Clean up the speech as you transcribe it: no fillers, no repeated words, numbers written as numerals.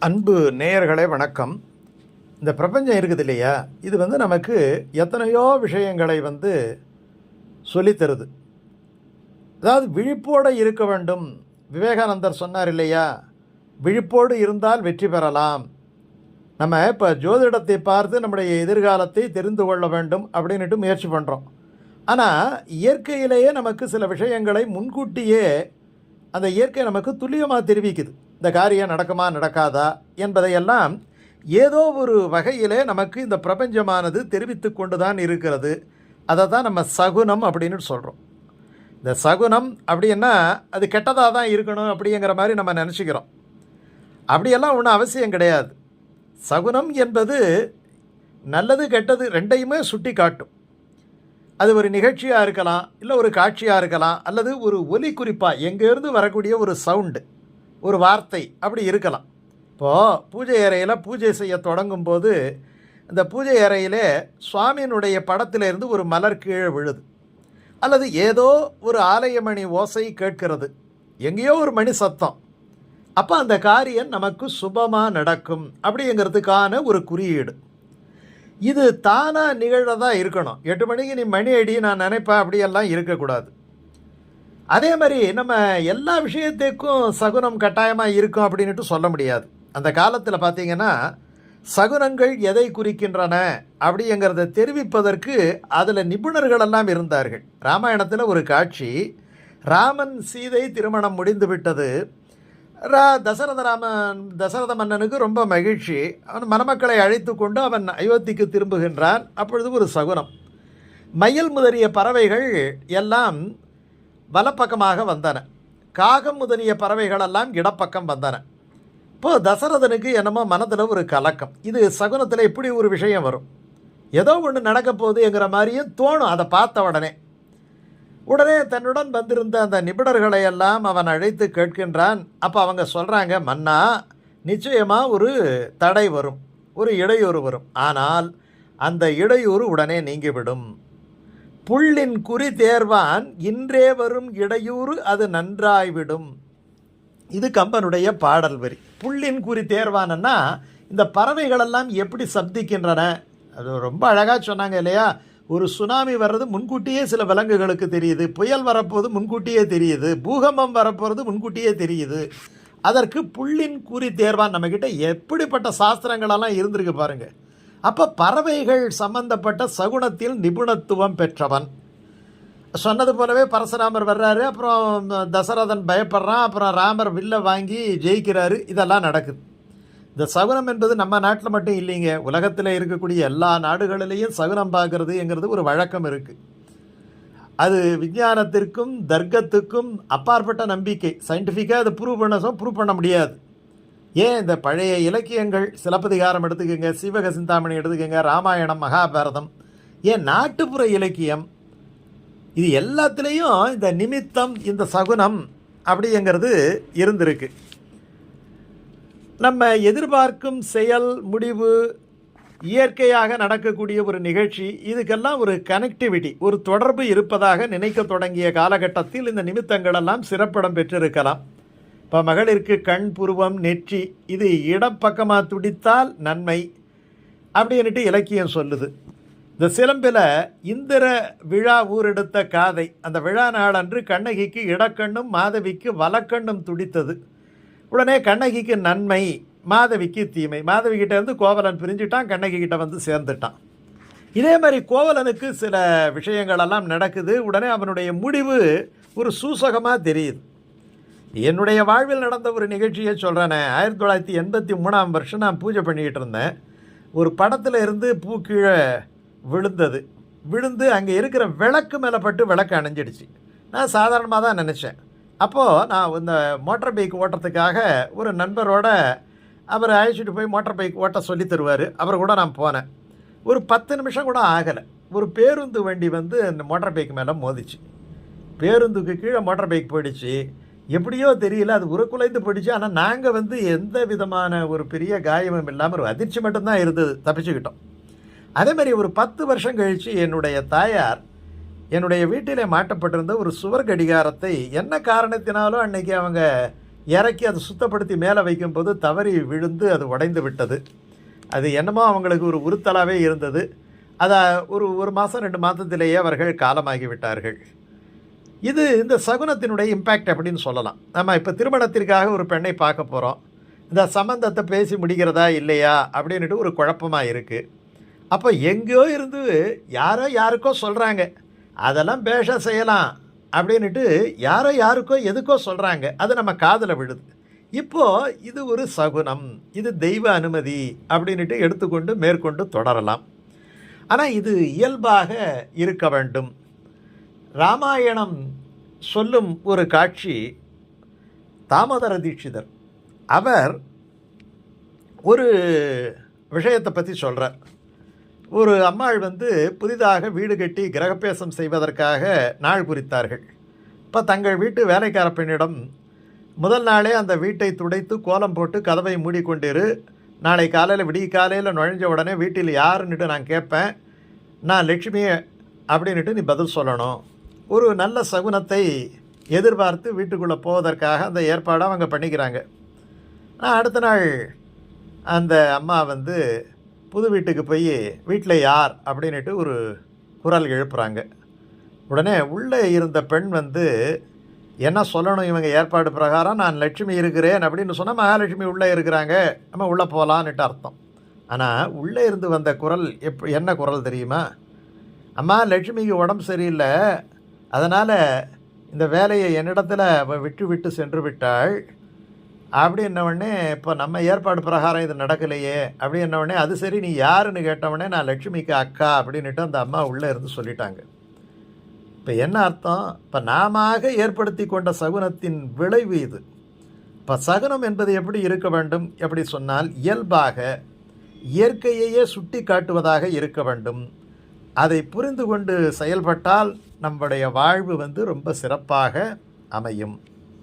அன்பு நேயர்களே வணக்கம். இந்த பிரபஞ்சம் இருக்குது இல்லையா, இது நமக்கு எத்தனையோ விஷயங்களை சொல்லித்தருது. அதாவது விழிப்போடு இருக்க வேண்டும். விவேகானந்தர் சொன்னார் இல்லையா, விழிப்போடு இருந்தால் வெற்றி பெறலாம். நம்ம இப்போ ஜோதிடத்தை பார்த்து நம்முடைய எதிர்காலத்தை தெரிந்து கொள்ள வேண்டும் அப்படின்ட்டு முயற்சி பண்ணுறோம். ஆனால் இயற்கையிலேயே நமக்கு சில விஷயங்களை முன்கூட்டியே அந்த இயற்கை நமக்கு துல்லியமாக தெரிவிக்குது. இந்த காரியம் நடக்குமா நடக்காதா என்பதையெல்லாம் ஏதோ ஒரு வகையிலே நமக்கு இந்த பிரபஞ்சமானது தெரிவித்து கொண்டு தான் இருக்கிறது. அதை தான் நம்ம சகுனம் அப்படின்னு சொல்கிறோம். இந்த சகுனம் அப்படின்னா அது கெட்டதாக தான் இருக்கணும் அப்படிங்கிற மாதிரி நம்ம நினச்சிக்கிறோம். அப்படியெல்லாம் ஒன்றும் அவசியம் கிடையாது. சகுனம் என்பது நல்லது கெட்டது ரெண்டையுமே சுட்டி காட்டும். அது ஒரு நிகழ்ச்சியாக இருக்கலாம், இல்லை ஒரு காட்சியாக இருக்கலாம், அல்லது ஒரு ஒலி குறிப்பாக எங்கேருந்து வரக்கூடிய ஒரு சவுண்டு, ஒரு வார்த்தை அப்படி இருக்கலாம். இப்போது பூஜை அறையில் பூஜை செய்ய தொடங்கும் போது இந்த பூஜை அறையிலே சுவாமியினுடைய படத்திலிருந்து ஒரு மலர் கீழே விழுது, அல்லது ஏதோ ஒரு ஆலயமணி ஓசை கேட்கிறது, எங்கேயோ ஒரு மணி சத்தம். அப்போ அந்த காரியம் நமக்கு சுபமாக நடக்கும் அப்படிங்கிறதுக்கான ஒரு குறியீடு. இது தானாக நிகழ்றதாக இருக்கணும். 8 மணிக்கு நீ மணி அடி நான் நினைப்பேன் அப்படியெல்லாம் இருக்கக்கூடாது. அதே மாதிரி நம்ம எல்லா விஷயத்துக்கும் சகுனம் கட்டாயமாக இருக்கும் அப்படின்ட்டு சொல்ல முடியாது. அந்த காலத்தில் பார்த்திங்கன்னா சகுனங்கள் எதை குறிக்கின்றன அப்படிங்கிறத தெரிவிப்பதற்கு அதில் நிபுணர்களெல்லாம் இருந்தார்கள். ராமாயணத்தில் ஒரு காட்சி, ராமன் சீதை திருமணம் முடிந்து விட்டது. தசரத மன்னனுக்கு ரொம்ப மகிழ்ச்சி. அவன் மணமக்களை அழைத்து கொண்டு அவன் அயோத்திக்கு திரும்புகின்றான். அப்பொழுது ஒரு சகுனம், மயில் முதலிய பறவைகள் எல்லாம் வலப்பக்கமாக வந்தன, காகம் முதலிய பறவைகளெல்லாம் இடப்பக்கம் வந்தன. இப்போது தசரதனுக்கு என்னமோ மனதில் ஒரு கலக்கம். இது சகுனத்தில் இப்படி ஒரு விஷயம் வரும், ஏதோ ஒன்று நடக்க போகுதுங்கிற மாதிரியும் தோணும். அதை பார்த்த உடனே தன்னுடன் வந்திருந்த அந்த நிபுணர்களை எல்லாம் அவன் அழைத்து கேட்கின்றான். அப்போ அவங்க சொல்கிறாங்க, மன்னா, நிச்சயமாக ஒரு தடை வரும், ஒரு இடையூறு வரும். ஆனால் அந்த இடையூறு உடனே நீங்கிவிடும். புள்ளின் குறி தேர்வான் இன்றே வரும் இடையூறு அது நன்றாய்விடும். இது கம்பனுடைய பாடல் வரி. புள்ளின் குறி தேர்வானன்னா இந்த பறவைகளெல்லாம் எப்படி சப்திக்கின்றன, அது ரொம்ப அழகாக சொன்னாங்க இல்லையா. ஒரு சுனாமி வர்றது முன்கூட்டியே சில விலங்குகளுக்கு தெரியுது, புயல் வரப்போது முன்கூட்டியே தெரியுது, பூகம்பம் வரப்போகிறது முன்கூட்டியே தெரியுது. அதற்கு புள்ளின் குறி தேர்வான் நம்மக்கிட்ட எப்படிப்பட்ட சாஸ்திரங்களெல்லாம் இருந்திருக்கு பாருங்கள். அப்போ பறவைகள் சம்பந்தப்பட்ட சகுனத்தில் நிபுணத்துவம் பெற்றவன். சொன்னது போலவே பரசுராமர் வர்றாரு, அப்புறம் தசரதன் பயப்படுறான், அப்புறம் ராமர் வில்ல வாங்கி ஜெயிக்கிறாரு. இதெல்லாம் நடக்குது. இந்த சகுனம் என்பது நம்ம நாட்டில் மட்டும் இல்லைங்க, உலகத்தில் இருக்கக்கூடிய எல்லா நாடுகளிலையும் சகுனம் பார்க்கறதுங்கிறது ஒரு வழக்கம் இருக்குது. அது விஞ்ஞானத்திற்கும் தர்க்கத்துக்கும் அப்பாற்பட்ட நம்பிக்கை. சயின்டிஃபிக்காக அதை ப்ரூவ் பண்ண முடியாது. ஏன் இந்த பழைய இலக்கியங்கள், சிலப்பதிகாரம் எடுத்துக்கோங்க, சீவக சிந்தாமணி எடுத்துக்கோங்க, ராமாயணம், மகாபாரதம், ஏன் நாட்டுப்புற இலக்கியம், இது எல்லாத்துலேயும் இந்த நிமித்தம், இந்த சகுனம் அப்படிங்கிறது இருந்திருக்கு. நம்ம எதிர்பார்க்கும் செயல், முடிவு, இயற்கையாக நடக்கக்கூடிய ஒரு நிகழ்ச்சி, இதுக்கெல்லாம் ஒரு கனெக்டிவிட்டி, ஒரு தொடர்பு இருப்பதாக நினைக்க தொடங்கிய காலகட்டத்தில் இந்த நிமித்தங்களெல்லாம் சிறப்பிடம் பெற்றிருக்கலாம். இப்போ மகளிருக்கு கண், புருவம், நெற்றி இது இடப்பக்கமாக துடித்தால் நன்மை அப்படின்ட்டு இலக்கியம் சொல்லுது. இந்த சிலம்பில் இந்திர விழா ஊரெடுத்த காதை, அந்த விழா நாளன்று கண்ணகிக்கு இடக்கண்ணும் மாதவிக்கு வலக்கண்ணும் துடித்தது. உடனே கண்ணகிக்கு நன்மை, மாதவிக்கு தீமை. மாதவிக்கிட்டேருந்து கோவலன் பிரிஞ்சுட்டான், கண்ணகி கிட்ட வந்து சேர்ந்துட்டான். இதே மாதிரி கோவலனுக்கு சில விஷயங்களெல்லாம் நடக்குது. உடனே அவனுடைய முடிவு ஒரு சூசகமாக தெரியுது. என்னுடைய வாழ்வில் நடந்த ஒரு நிகழ்ச்சியை சொல்கிறேனே. 1983ஆம் வருஷம் நான் பூஜை பண்ணிக்கிட்டு இருந்தேன். ஒரு படத்தில் இருந்து பூ கீழே விழுந்து அங்கே இருக்கிற விளக்கு மேலே பட்டு விளக்கு அணைஞ்சிடுச்சு. நான் சாதாரணமாக தான் நினச்சேன். அப்போது நான் இந்த மோட்டார் பைக் ஓட்டுறதுக்காக ஒரு நண்பரோட, அவர் அழைச்சிட்டு போய் மோட்டார் பைக் ஓட்ட சொல்லி தருவார், அவர் கூட நான் போனேன். ஒரு 10 நிமிஷம் கூட ஆகலை, ஒரு பேருந்து வண்டி அந்த மோட்டார் பைக் மேலே மோதிச்சு. பேருந்துக்கு கீழே மோட்டார் பைக் போயிடுச்சு. எப்படியோ தெரியல, அது உருக்குலைந்து போயிடுச்சு. ஆனால் நாங்கள் எந்த விதமான ஒரு பெரிய காயமும் இல்லாமல் ஒரு அதிர்ச்சி மட்டும்தான் இருந்தது, தப்பிச்சுக்கிட்டோம். அதேமாதிரி ஒரு 10 வருஷம் கழித்து என்னுடைய தாயார் என்னுடைய வீட்டிலே மாட்டப்பட்டிருந்த ஒரு சுவர் கடிகாரத்தை என்ன காரணத்தினாலும் அன்றைக்கி அவங்க இறக்கி அதை சுத்தப்படுத்தி மேலே வைக்கும்போது தவறி விழுந்து அது உடைந்து விட்டது. அது என்னமோ அவங்களுக்கு ஒரு உறுத்தலாகவே இருந்தது. அதை ஒரு மாதம் 2 மாதத்திலேயே அவர்கள் காலமாகி விட்டார்கள். இது இந்த சகுனத்தினுடைய இம்பேக்ட் அப்படின்னு சொல்லலாம். நம்ம இப்போ திருமணத்திற்காக ஒரு பெண்ணை பார்க்க போகிறோம். இந்த சம்பந்தத்தை பேசி முடிக்கிறதா இல்லையா அப்படின்ட்டு ஒரு குழப்பமாக இருக்குது. அப்போ எங்கேயோ இருந்து யாரோ யாருக்கோ சொல்கிறாங்க, அதெல்லாம் பேஷா செய்யலாம் அப்படின்ட்டு யாரோ யாருக்கோ எதுக்கோ சொல்கிறாங்க. அது நம்ம காதில் விழுது. இப்போது இது ஒரு சகுனம், இது தெய்வ அனுமதி அப்படின்ட்டு எடுத்துக்கொண்டு மேற்கொண்டு தொடரலாம். ஆனால் இது இயல்பாக இருக்க வேண்டும். ராமாயணம் சொல்லும் ஒரு காட்சி, தாமோதர தீட்சிதர் அவர் ஒரு விஷயத்தை பற்றி சொல்கிறார். ஒரு அம்மாள் புதிதாக வீடு கட்டி கிரகப்பேசம் செய்வதற்காக நாள் குறித்தார்கள். இப்போ தங்கள் வீட்டு வேலைக்கார பெண்ணிடம் முதல் நாளே அந்த வீட்டை துடைத்து கோலம் போட்டு கதவை மூடிக்கொண்டிரு, நாளை காலையில் விடிய காலையில் நுழைஞ்ச உடனே வீட்டில் யாருன்னுட்டு நான் கேட்பேன், நான் லட்சுமியை அப்படின்ட்டு நீ பதில் சொல்லணும். ஒரு நல்ல சகுனத்தை எதிர்பார்த்து வீட்டுக்குள்ளே போவதற்காக அந்த ஏற்பாடை அவங்க பண்ணிக்கிறாங்க. நான் அடுத்த நாள் அந்த அம்மா புது வீட்டுக்கு போய் வீட்டில் யார் அப்படின்ட்டு ஒரு குரல் எழுப்புகிறாங்க. உடனே உள்ளே இருந்த பெண் என்ன சொல்லணும், இவங்க ஏற்பாடு பிரகாரம் நான் லட்சுமி இருக்கிறேன் அப்படின்னு சொன்னால் மகாலட்சுமி உள்ளே இருக்கிறாங்க, நம்ம உள்ளே போகலான்னுட்டு அர்த்தம். ஆனால் உள்ளே இருந்து வந்த குரல் என்ன குரல் தெரியுமா? அம்மா, லட்சுமிக்கு உடம்பு சரியில்லை, அதனால் இந்த வேலையை என்னிடத்துல விட்டு சென்று விட்டாள் அப்படின்னவுடனே, இப்போ நம்ம ஏற்பாடு பிரகாரம் இது நடக்கலையே அப்படின்னவுடனே, அது சரி நீ யாருன்னு கேட்டவுடனே நான் லட்சுமிக்கு அக்கா அப்படின்ட்டு அந்த அம்மா உள்ளே இருந்து சொல்லிட்டாங்க. இப்போ என்ன அர்த்தம்? இப்போ நாம ஏற்படுத்தி கொண்ட சகுனத்தின் விளைவு இது. இப்போ சகுனம் என்பது எப்படி இருக்க வேண்டும் எப்படி சொன்னால், இயல்பாக இயற்கையையே சுட்டி காட்டுவதாக இருக்க வேண்டும். அதை புரிந்து கொண்டு செயல்பட்டால் நம்முடைய வாழ்வு ரொம்ப சிறப்பாக அமையும்.